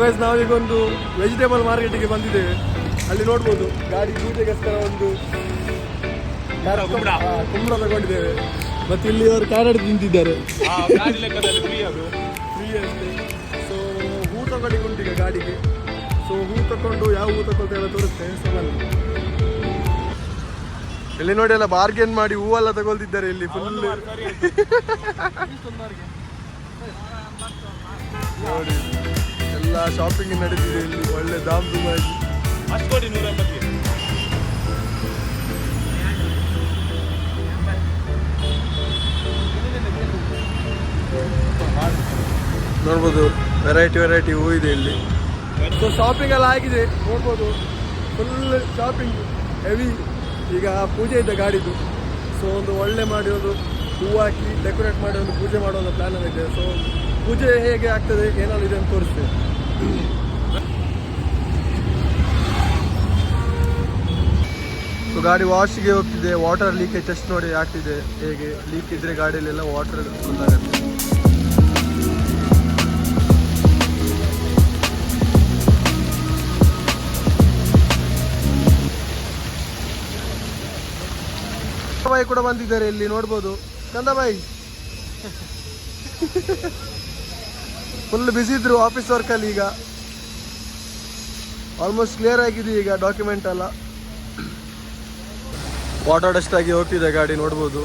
Guys ನಾವೀಗ ಒಂದು vegetable ಮಾರ್ಕೆಟಿಗೆ ಬಂದಿದ್ದೇವೆ. ಅಲ್ಲಿ ನೋಡ್ಬೋದು ಗಾಡಿ ಪೂಜೆಗೋಸ್ಕರ ಒಂದು ಕುಂಬಳ ತಗೊಂಡಿದ್ದೇವೆ. ಮತ್ತೆ ಇಲ್ಲಿ ಅವರು ಕ್ಯಾರೆಟ್ ತಿಂತಿದ್ದಾರೆ ಫ್ರೀ ಅಷ್ಟೇ. ಸೊ ಹೂ ತಗೊಳ್ಳಿಕ್ಕೆ ಉಂಟು ಈಗ ಗಾಡಿಗೆ. ಸೊ ಹೂ ತಗೊಂಡು ಯಾವ ಹೂ ತಗೊಳ್ತೇವೆ ತೋರಿಸ್ತೇವೆ. ಸೊ ಬನ್ನಿ. ಇಲ್ಲಿ ನೋಡಿ ಎಲ್ಲ ಬಾರ್ಗೇನ್ ಮಾಡಿ ಹೂವೆಲ್ಲ ತಗೊಳ್ತಿದ್ದಾರೆ ಇಲ್ಲಿ ಫುಲ್ ನೋಡಿ. ಎಲ್ಲ ಶಾಪಿಂಗ್ ನಡೀತಿದೆ ಇಲ್ಲಿ ಒಳ್ಳೆ ದಾಮ್ ದುಮಾಗಿ. ನೋಡ್ಬೋದು ವೆರೈಟಿ ಹೂ ಇದೆ ಇಲ್ಲಿ. ಸೊ ಶಾಪಿಂಗ್ ಎಲ್ಲ ಆಗಿದೆ ನೋಡ್ಬೋದು. Full shopping heavy. ಈಗ ಪೂಜೆ ಇದೆ ಗಾಡಿದು. ಸೊ ಒಂದು ಒಳ್ಳೆ ಮಾಡಿ ಒಂದು ಹೂ ಹಾಕಿ ಡೆಕೋರೇಟ್ ಮಾಡಿ ಒಂದು ಪೂಜೆ ಮಾಡೋ ಒಂದು ಪ್ಲಾನ್ ಇದೆ. ಸೊ ಪೂಜೆ ಹೇಗೆ ಆಗ್ತದೆ ಏನಾದ್ರು ಇದೆ ಅಂತ ತೋರಿಸ್ತೇವೆ. ಸೊ ಗಾಡಿ ವಾಶ್ಗೆ ಹೋಗ್ತಿದೆ. ವಾಟರ್ ಲೀಕೇಜ್ ಟೆಸ್ಟ್ ನೋಡಿ ಆಗ್ತಿದೆ. ಹೇಗೆ ಲೀಕ್ ಇದ್ರೆ ಗಾಡಿಯಲ್ಲೆಲ್ಲ ವಾಟರ್ ಗೊತ್ತಾಗುತ್ತೆ. ಬಾಯಿ ಕೂಡ ಬಂದಿದ್ದಾರೆ ಇಲ್ಲಿ ನೋಡ್ಬೋದು. ಕಂದಬಾಯಿ ಫುಲ್ ಬಿಸಿ ಇದ್ರು ಆಫೀಸ್ ವರ್ಕಲ್ಲಿ. ಈಗ ಆಲ್ಮೋಸ್ಟ್ ಕ್ಲಿಯರ್ ಆಗಿದೆ ಈಗ ಡಾಕ್ಯುಮೆಂಟ್ ಎಲ್ಲ. ವಾಟರ್ ಡಸ್ಟ್ ಆಗಿ ಹೋಗ್ತಿದೆ ಗಾಡಿ ನೋಡ್ಬೋದು.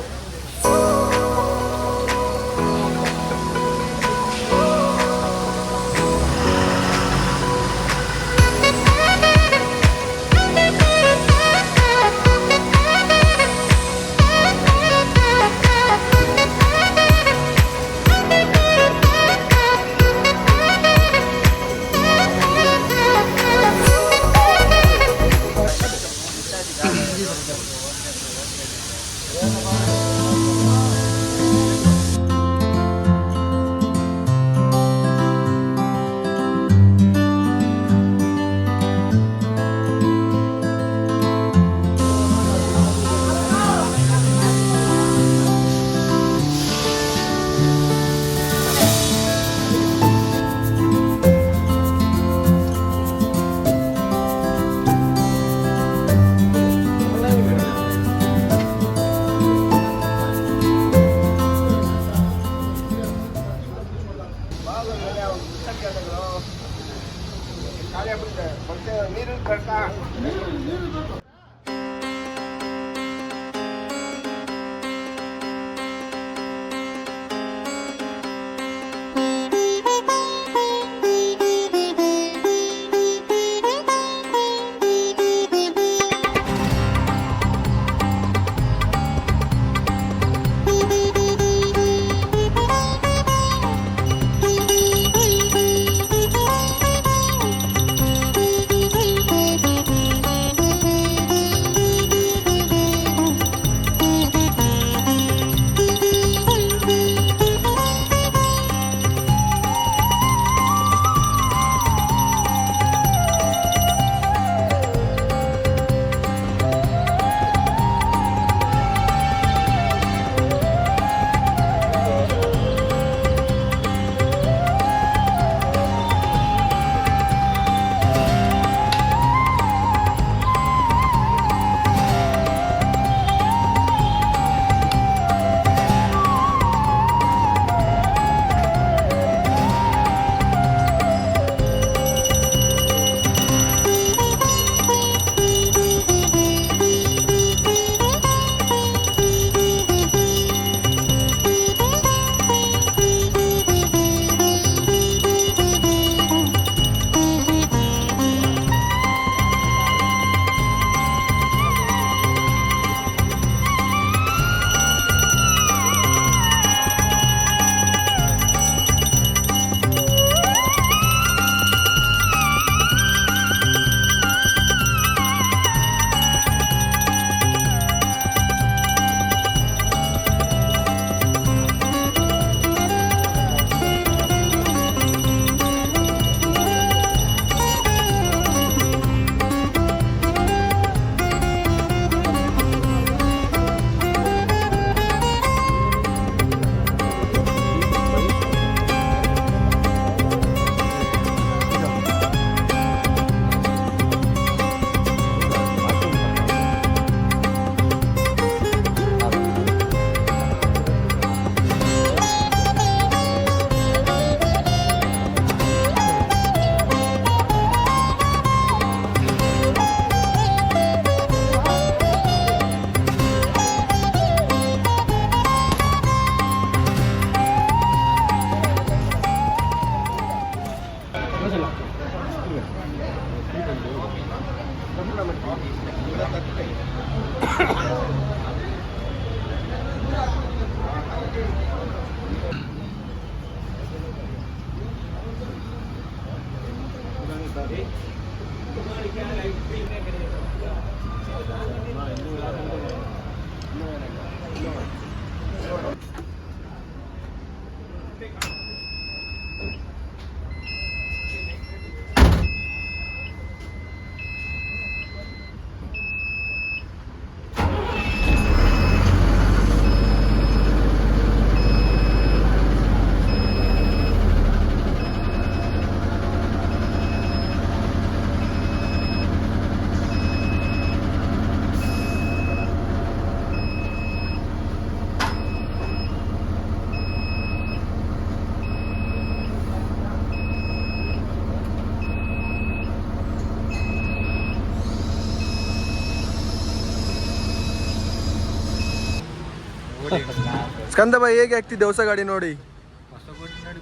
ಕಂದಬಾಯಿ ಹೇಗೆ ಆಗ್ತಿದೆ ಹೊಸ ಗಾಡಿ ನೋಡಿ?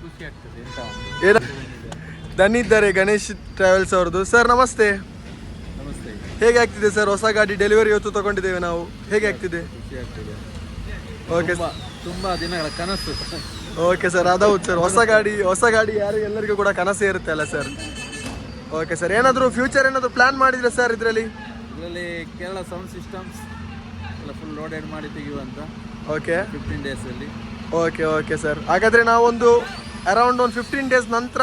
ಖುಷಿ ಆಗ್ತದೆ. ಏನ ದನಿದ್ದಾರೆ ಗಣೇಶ್ ಟ್ರಾವೆಲ್ಸ್ ಅವ್ರದ್ದು. ಸರ್ ನಮಸ್ತೆ. ನಮಸ್ತೆ. ಹೇಗೆ ಆಗ್ತಿದೆ ಸರ್ ಹೊಸ ಗಾಡಿ ಡೆಲಿವರಿ ಇವತ್ತು ತಗೊಂಡಿದ್ದೇವೆ ನಾವು, ಹೇಗೆ ಆಗ್ತಿದೆ? ಖುಷಿ ಆಗ್ತದೆ. ಓಕೆ, ತುಂಬಾ ದಿನಗಳ ಕನಸು. ಓಕೆ ಸರ್, ಅದೌದು ಸರ್. ಹೊಸ ಗಾಡಿ ಎಲ್ಲರಿಗೂ ಕೂಡ ಕನಸೇ ಇರುತ್ತೆ ಅಲ್ಲ ಸರ್? ಓಕೆ ಸರ್, ಏನಾದರೂ ಫ್ಯೂಚರ್ ಏನಾದರೂ ಪ್ಲಾನ್ ಮಾಡಿದ್ರೆ ಸರ್ ಇದರಲ್ಲಿ ಕೇರಳ ಸೌಂಡ್ ಸಿಸ್ಟಮ್ಸ್ ಎಲ್ಲ ಫುಲ್ ಲೋಡೆಡ್ ಮಾಡಿ ತೆಗೆಯುವಂತ. ಓಕೆ, 15 days ಅಲ್ಲಿ. Okay sir. ಹಾಗಾದ್ರೆ ನಾವೊಂದು ಅರೌಂಡ್ ಒಂದು 15 days ನಂತರ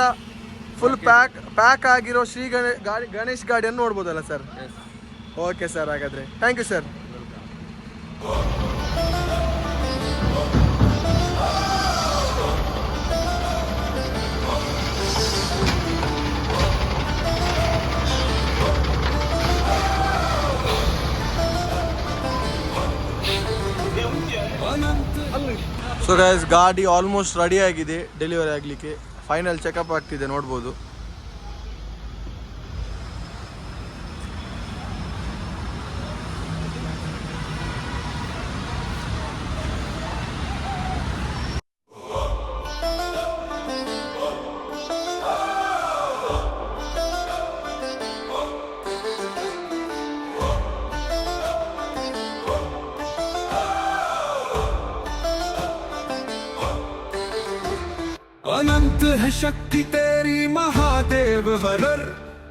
ಫುಲ್ ಪ್ಯಾಕ್ ಆಗಿರೋ ಗಣೇಶ್ ಗಾಡಿಯನ್ನು ನೋಡ್ಬೋದಲ್ಲ ಸರ್? ಓಕೆ ಸರ್, ಹಾಗಾದ್ರೆ thank you sir. So guys, ಗಾಡಿ ಆಲ್ಮೋಸ್ಟ್ ರೆಡಿ ಆಗಿದೆ ಡೆಲಿವರಿ ಆಗಲಿಕ್ಕೆ. ಫೈನಲ್ ಚೆಕಪ್ ಆಗ್ತಿದೆ, ನೋಡ್ಬೋದು. अनंत है शक्ति तेरी महादेव वरर,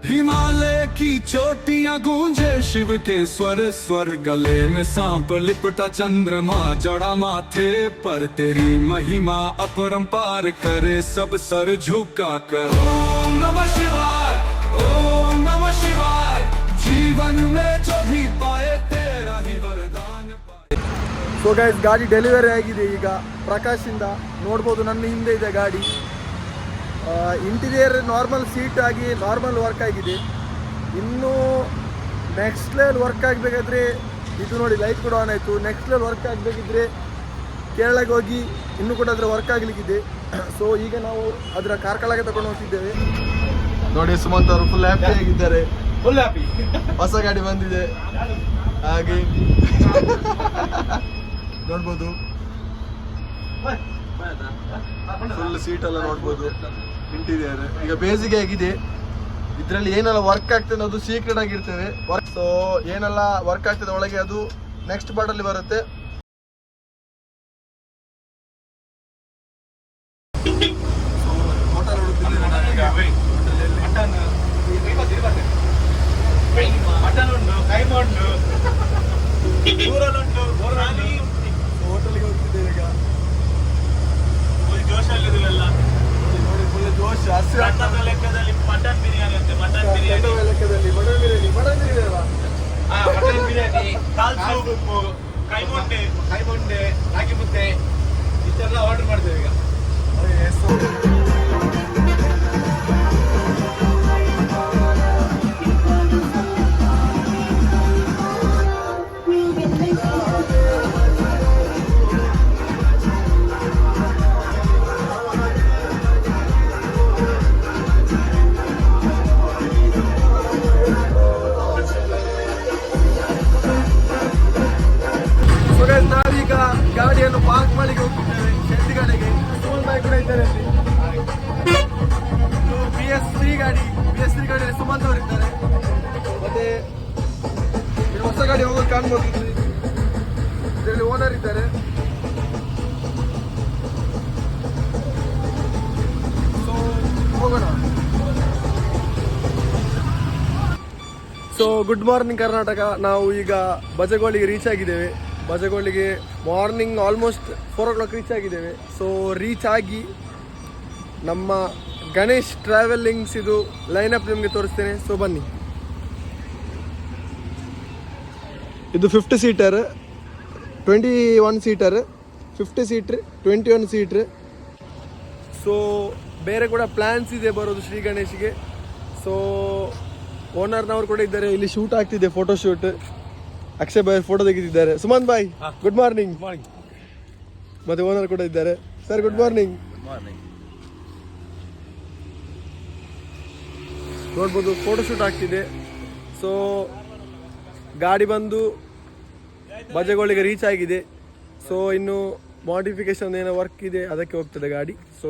हिमालय की चोटियां गूंजे शिव के स्वर स्वर, गले में सांप लिपटा चंद्रमा जड़ा माथे पर, तेरी महिमा अपरंपार करे सब सर झुका कर। ओम नमः शिवाय, ओम नमः शिवाय, जीवन में जो भी पाए तेरा ही वरदान पाए। ಸೊ ಗೈಸ್, ಗಾಡಿ ಡೆಲಿವರಿ ಆಗಿದೆ ಈಗ ಪ್ರಕಾಶಿಂದ. ನೋಡ್ಬೋದು, ನನ್ನ ಹಿಂದೆ ಇದೆ ಗಾಡಿ. ಇಂಟೀರಿಯರ್ ನಾರ್ಮಲ್ ಸೀಟ್ ಆಗಿ ನಾರ್ಮಲ್ ವರ್ಕ್ ಆಗಿದೆ. ಇನ್ನೂ ನೆಕ್ಸ್ಟ್ ಲೆವೆಲ್ ವರ್ಕ್ ಆಗಬೇಕಾದ್ರೆ, ಇದು ನೋಡಿ ಲೈಟ್ ಕೂಡ ಆನ್ ಆಯಿತು. ನೆಕ್ಸ್ಟ್ ಲೆವೆಲ್ ವರ್ಕ್ ಆಗಬೇಕಿದ್ರೆ ಕೇರಳಕ್ಕೆ ಹೋಗಿ ಇನ್ನೂ ಕೂಡ ಅದರ ವರ್ಕ್ ಆಗಲಿಕ್ಕಿದೆ. ಸೊ ಈಗ ನಾವು ಅದರ ಕಾರ್ಕಳಕ್ಕೆ ತಗೊಂಡು ಹೋಗ್ತಿದ್ದೇವೆ. ನೋಡಿ, ಸುಮಂತ್ ಅವರು ಫುಲ್ ಹ್ಯಾಪಿ ಆಗಿದ್ದಾರೆ. ಫುಲ್ ಹ್ಯಾಪಿ, ಹೊಸ ಗಾಡಿ ಬಂದಿದೆ. ಹಾಗೆ ನೋಡ್ಬೋದು, ಫುಲ್ ಸೀಟ್ ಎಲ್ಲ ನೋಡ್ಬೋದು. ಇಂಟೀರಿಯರ್ ಈಗ ಬೇಸಿಗೆ ಆಗಿದೆ. ಇದರಲ್ಲಿ ಏನೆಲ್ಲ ವರ್ಕ್ ಆಗ್ತದೆ ಅದು ಸೀಕ್ರೆಟ್ ಆಗಿರ್ತೇವೆ. ಸೊ ಏನೆಲ್ಲ ವರ್ಕ್ ಆಗ್ತದೆ ಒಳಗೆ ಅದು ನೆಕ್ಸ್ಟ್ ಪಾರ್ಟಲ್ಲಿ ಬರುತ್ತೆ. ಹೋಟೆಲ್ಗೆ ಹೋಗ್ತಿದ್ದೇವೆ ಈಗ. ಜೋಶ್ ಲೆಕ್ಕದಲ್ಲಿ ಮಟನ್ ಬಿರಿಯಾನಿ ಅಂತೆ. ಮಟನ್ ಲೆಕ್ಕದಲ್ಲಿ ಮಟನ್ ಬಿರಿಯಾನಿ, ಕಾಲ್ ಸೂಪು, ಕೈಮೊಂಡೆ, ರಾಗಿ ಮುದ್ದೆ ಇಷ್ಟೆಲ್ಲ ಆರ್ಡರ್ ಮಾಡ್ತೇವೆ ಈಗ. ನಾವೀಗ ಗಾಡಿಯನ್ನು ಪಾರ್ಕ್ ಮಾಡಿ ಹೋಗ್ತಿದ್ದೇವೆ ಶೆಟ್ಟಿ ಗಾಡಿಗೆ. ಸುಮನ್ ಬಾಯ್ ಕೂಡ ಇದ್ದಾರೆ ಅಲ್ಲಿ. BS3 ಗಾಡಿಯಲ್ಲಿ ಸುಮಂತ್ ಅವರು ಇದ್ದಾರೆ. ಮತ್ತೆ ಹೊಸ ಗಾಡಿ ಹೋಗೋದು ಕಾಣ್ಬೋದು. ಇದರಲ್ಲಿ ಓನರ್ ಇದ್ದಾರೆ. ಸೊ ಹೋಗೋಣ. So good morning Karnataka. ನಾವು ಈಗ ಬಜಗೋಳಿಗೆ ರೀಚ್ ಆಗಿದ್ದೇವೆ. ಬಜಗೋಳಿಗೆ ಮಾರ್ನಿಂಗ್ ಆಲ್ಮೋಸ್ಟ್ 4 o'clock ರೀಚ್ ಆಗಿದ್ದೇವೆ. ಸೊ ರೀಚ್ ಆಗಿ ನಮ್ಮ ಗಣೇಶ್ ಟ್ರಾವೆಲಿಂಗ್ಸ್ ಇದು ಲೈನಪ್ ನಿಮಗೆ ತೋರಿಸ್ತೇನೆ. ಸೊ ಬನ್ನಿ. ಇದು 50 seater, 21 seater, 50 seater, 21 seater. So ಬೇರೆ ಕೂಡ ಪ್ಲ್ಯಾನ್ಸ್ ಇದೆ ಬರೋದು ಶ್ರೀ ಗಣೇಶ್ಗೆ. ಸೊ ಓನರ್ನವರು ಕೂಡ ಇದ್ದಾರೆ. ಇಲ್ಲಿ ಶೂಟ್ ಆಗ್ತಿದೆ, ಫೋಟೋ ಶೂಟ್. ಅಕ್ಷಯ್ ಬಾಯ್ ಫೋಟೋ ತೆಗೆದಿದ್ದಾರೆ. ಸುಮಂತ್ ಬಾಯ್ ಗುಡ್ ಮಾರ್ನಿಂಗ್. ಮತ್ತೆ ಓನರ್ ಕೂಡ ಇದ್ದಾರೆ. Sir good morning. ನೋಡ್ಬೋದು, ಫೋಟೋ ಶೂಟ್ ಆಗ್ತಿದೆ. ಸೊ ಗಾಡಿ ಬಂದು ಬಜಗೋಳಿಗೆ ರೀಚ್ ಆಗಿದೆ. ಸೊ ಇನ್ನು ಮಾಡಿಫಿಕೇಶನ್ ಏನೋ ವರ್ಕ್ ಇದೆ ಅದಕ್ಕೆ ಹೋಗ್ತದೆ ಗಾಡಿ. ಸೊ